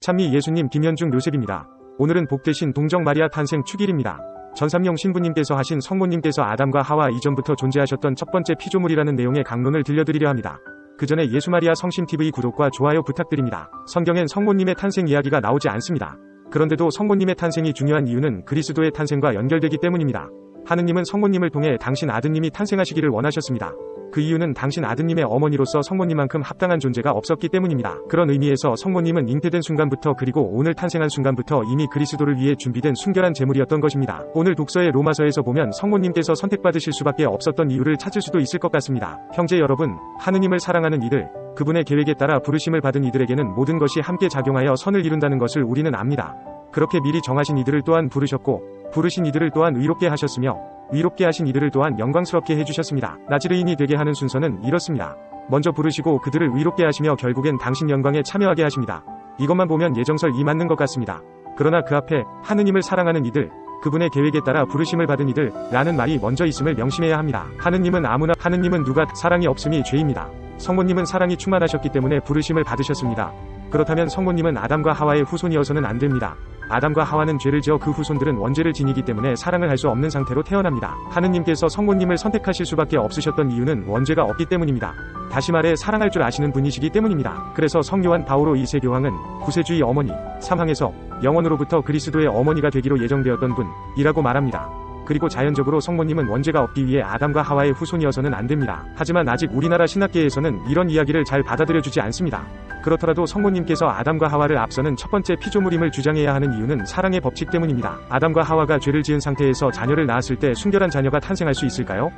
찬미 예수님 김현중 요셉입니다. 오늘은 복되신 동정 마리아 탄생 축일입니다. 전삼용 신부님께서 하신 성모님께서 아담과 하와 이전부터 존재하셨던 첫 번째 피조물이라는 내용의 강론을 들려드리려 합니다. 그 전에 예수마리아 성심TV 구독과 좋아요 부탁드립니다. 성경엔 성모님의 탄생 이야기가 나오지 않습니다. 그런데도 성모님의 탄생이 중요한 이유는 그리스도의 탄생과 연결되기 때문입니다. 하느님은 성모님을 통해 당신 아드님이 탄생하시기를 원하셨습니다. 그 이유는 당신 아드님의 어머니로서 성모님만큼 합당한 존재가 없었기 때문입니다. 그런 의미에서 성모님은 잉태된 순간부터 그리고 오늘 탄생한 순간부터 이미 그리스도를 위해 준비된 순결한 제물이었던 것입니다. 오늘 독서의 로마서에서 보면 성모님께서 선택받으실 수밖에 없었던 이유를 찾을 수도 있을 것 같습니다. 형제 여러분, 하느님을 사랑하는 이들, 그분의 계획에 따라 부르심을 받은 이들에게는 모든 것이 함께 작용하여 선을 이룬다는 것을 우리는 압니다. 그렇게 미리 정하신 이들을 또한 부르셨고, 부르신 이들을 또한 의롭게 하셨으며, 위롭게 하신 이들을 또한 영광스럽게 해주셨습니다. 나지르인이 되게 하는 순서는 이렇습니다. 먼저 부르시고 그들을 위롭게 하시며 결국엔 당신 영광에 참여하게 하십니다. 이것만 보면 예정설이 맞는 것 같습니다. 그러나 그 앞에 하느님을 사랑하는 이들, 그분의 계획에 따라 부르심을 받은 이들 라는 말이 먼저 있음을 명심해야 합니다. 하느님은 누가 사랑이 없음이 죄입니다. 성모님은 사랑이 충만하셨기 때문에 부르심을 받으셨습니다. 그렇다면 성모님은 아담과 하와의 후손이어서는 안 됩니다. 아담과 하와는 죄를 지어 그 후손들은 원죄를 지니기 때문에 사랑을 할 수 없는 상태로 태어납니다. 하느님께서 성모님을 선택하실 수밖에 없으셨던 이유는 원죄가 없기 때문입니다. 다시 말해 사랑할 줄 아시는 분이시기 때문입니다. 그래서 성요한 바오로 2세 교황은 구세주의 어머니, 삼항에서 영원으로부터 그리스도의 어머니가 되기로 예정되었던 분이라고 말합니다. 그리고 자연적으로 성모님은 원죄가 없기 위해 아담과 하와의 후손이어서는 안 됩니다. 하지만 아직 우리나라 신학계에서는 이런 이야기를 잘 받아들여주지 않습니다. 그렇더라도 성모님께서 아담과 하와를 앞서는 첫 번째 피조물임을 주장해야 하는 이유는 사랑의 법칙 때문입니다. 아담과 하와가 죄를 지은 상태에서 자녀를 낳았을 때 순결한 자녀가 탄생할 수 있을까요?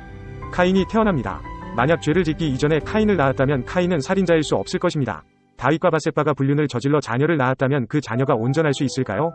카인이 태어납니다. 만약 죄를 짓기 이전에 카인을 낳았다면 카인은 살인자일 수 없을 것입니다. 다윗과 밧세바가 불륜을 저질러 자녀를 낳았다면 그 자녀가 온전할 수 있을까요?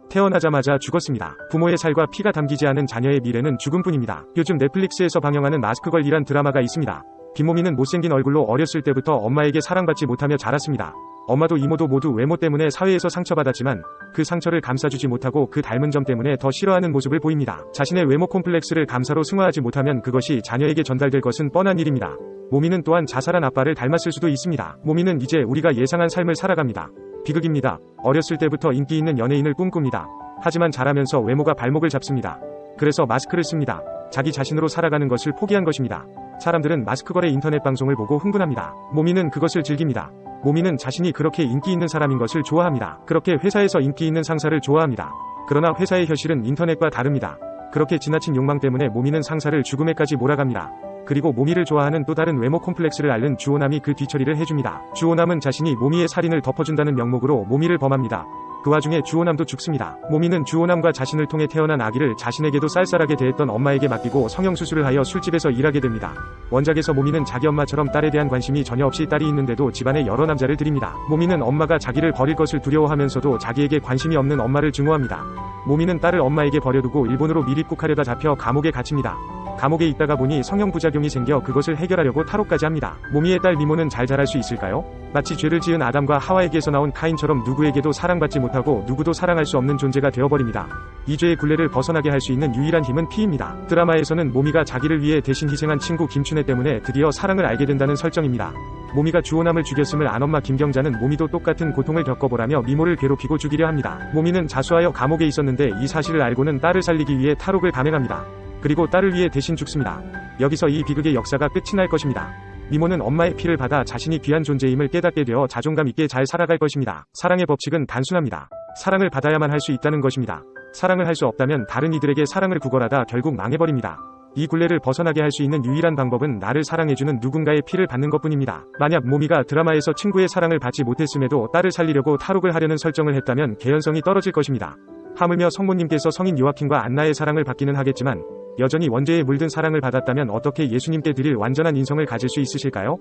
태어나자마자 죽었습니다. 부모의 살과 피가 담기지 않은 자녀의 미래는 죽음뿐입니다. 요즘 넷플릭스에서 방영하는 마스크걸이란 드라마가 있습니다. 김모미는 못생긴 얼굴로 어렸을 때부터 엄마에게 사랑받지 못하며 자랐습니다. 엄마도 이모도 모두 외모 때문에 사회에서 상처받았지만 그 상처를 감싸주지 못하고 그 닮은 점 때문에 더 싫어하는 모습을 보입니다. 자신의 외모 콤플렉스를 감사로 승화하지 못하면 그것이 자녀에게 전달될 것은 뻔한 일입니다. 모미는 또한 자살한 아빠를 닮았을 수도 있습니다. 모미는 이제 우리가 예상한 삶을 살아갑니다. 비극입니다. 어렸을 때부터 인기 있는 연예인을 꿈꿉니다. 하지만 자라면서 외모가 발목을 잡습니다. 그래서 마스크를 씁니다. 자기 자신으로 살아가는 것을 포기한 것입니다. 사람들은 마스크걸의 인터넷 방송을 보고 흥분합니다. 모미는 그것을 즐깁니다. 모미는 자신이 그렇게 인기 있는 사람인 것을 좋아합니다. 그렇게 회사에서 인기 있는 상사를 좋아합니다. 그러나 회사의 현실은 인터넷과 다릅니다. 그렇게 지나친 욕망 때문에 모미는 상사를 죽음에까지 몰아갑니다. 그리고 모미를 좋아하는 또 다른 외모 콤플렉스를 앓는 주호남이 그 뒤처리를 해줍니다. 주호남은 자신이 모미의 살인을 덮어준다는 명목으로 모미를 범합니다. 그 와중에 주호남도 죽습니다. 모미는 주호남과 자신을 통해 태어난 아기를 자신에게도 쌀쌀하게 대했던 엄마에게 맡기고 성형수술을 하여 술집에서 일하게 됩니다. 원작에서 모미는 자기 엄마처럼 딸에 대한 관심이 전혀 없이 딸이 있는데도 집안에 여러 남자를 들입니다. 모미는 엄마가 자기를 버릴 것을 두려워하면서도 자기에게 관심이 없는 엄마를 증오합니다. 모미는 딸을 엄마에게 버려두고 일본으로 미립국하려다 잡혀 감옥에 갇힙니다. 감옥에 있다가 보니 성형부작용이 생겨 그것을 해결하려고 타로까지 합니다. 모미의 딸 미모는 잘 자랄 수 있을까요? 마치 죄를 지은 아담과 하와에게서 나온 카인처럼 누구에게도 사랑받지 못하고 누구도 사랑할 수 없는 존재가 되어버립니다. 이 죄의 굴레를 벗어나게 할 수 있는 유일한 힘은 피입니다. 드라마에서는 모미가 자기를 위해 대신 희생한 친구 김춘혜 때문에 드디어 사랑을 알게 된다는 설정입니다. 모미가 주호남을 죽였음을 안 엄마 김경자는 모미도 똑같은 고통을 겪어보라며 미모를 괴롭히고 죽이려 합니다. 모미는 자수하여 감옥에 있었는데 이 사실을 알고는 딸을 살리기 위해 탈옥을 감행합니다. 그리고 딸을 위해 대신 죽습니다. 여기서 이 비극의 역사가 끝이 날 것입니다. 미모는 엄마의 피를 받아 자신이 귀한 존재임을 깨닫게 되어 자존감 있게 잘 살아갈 것입니다. 사랑의 법칙은 단순합니다. 사랑을 받아야만 할 수 있다는 것입니다. 사랑을 할 수 없다면 다른 이들에게 사랑을 구걸하다 결국 망해버립니다. 이 굴레를 벗어나게 할 수 있는 유일한 방법은 나를 사랑해주는 누군가의 피를 받는 것뿐입니다. 만약 모미가 드라마에서 친구의 사랑을 받지 못했음에도 딸을 살리려고 탈옥을 하려는 설정을 했다면 개연성이 떨어질 것입니다. 하물며 성모님께서 성인 요아킴과 안나의 사랑을 받기는 하겠지만 여전히 원죄에 물든 사랑을 받았다면 어떻게 예수님께 드릴 완전한 인성을 가질 수 있으실까요?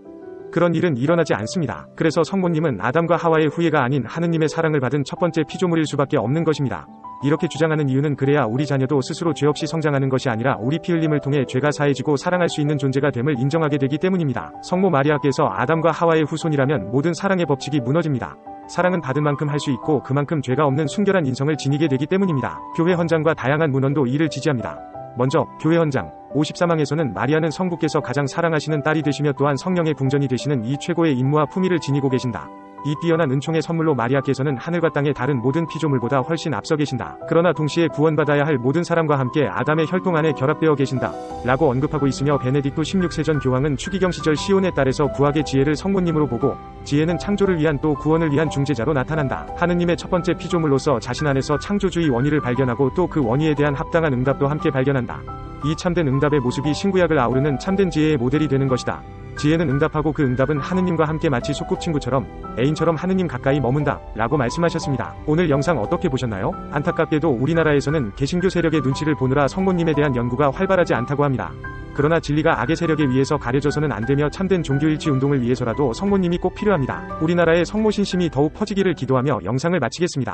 그런 일은 일어나지 않습니다. 그래서 성모님은 아담과 하와의 후예가 아닌 하느님의 사랑을 받은 첫 번째 피조물일 수밖에 없는 것입니다. 이렇게 주장하는 이유는 그래야 우리 자녀도 스스로 죄 없이 성장하는 것이 아니라 우리 피 흘림을 통해 죄가 사해지고 사랑할 수 있는 존재가 됨을 인정하게 되기 때문입니다. 성모 마리아께서 아담과 하와의 후손이라면 모든 사랑의 법칙이 무너집니다. 사랑은 받은 만큼 할 수 있고 그만큼 죄가 없는 순결한 인성을 지니게 되기 때문입니다. 교회 헌장과 다양한 문헌도 이를 지지합니다. 먼저 교회 헌장. 54망에서는 마리아는 성부께서 가장 사랑하시는 딸이 되시며 또한 성령의 궁전이 되시는 이 최고의 임무와 품위를 지니고 계신다. 이 뛰어난 은총의 선물로 마리아께서는 하늘과 땅의 다른 모든 피조물보다 훨씬 앞서 계신다. 그러나 동시에 구원받아야 할 모든 사람과 함께 아담의 혈통 안에 결합되어 계신다. 라고 언급하고 있으며 베네딕토 16세 전 교황은 추기경 시절 시온의 딸에서 구약의 지혜를 성모님으로 보고 지혜는 창조를 위한 또 구원을 위한 중재자로 나타난다. 하느님의 첫 번째 피조물로서 자신 안에서 창조주의 원의를 발견하고 또 그 원의에 대한 합당한 응답도 함께 발견한다. 이 참된 응답의 모습이 신구약을 아우르는 참된 지혜의 모델이 되는 것이다. 지혜는 응답하고 그 응답은 하느님과 함께 마치 소꿉친구처럼 애인처럼 하느님 가까이 머문다 라고 말씀하셨습니다. 오늘 영상 어떻게 보셨나요? 안타깝게도 우리나라에서는 개신교 세력의 눈치를 보느라 성모님에 대한 연구가 활발하지 않다고 합니다. 그러나 진리가 악의 세력에 의해서 가려져서는 안되며 참된 종교일치 운동을 위해서라도 성모님이 꼭 필요합니다. 우리나라의 성모 신심이 더욱 퍼지기를 기도하며 영상을 마치겠습니다.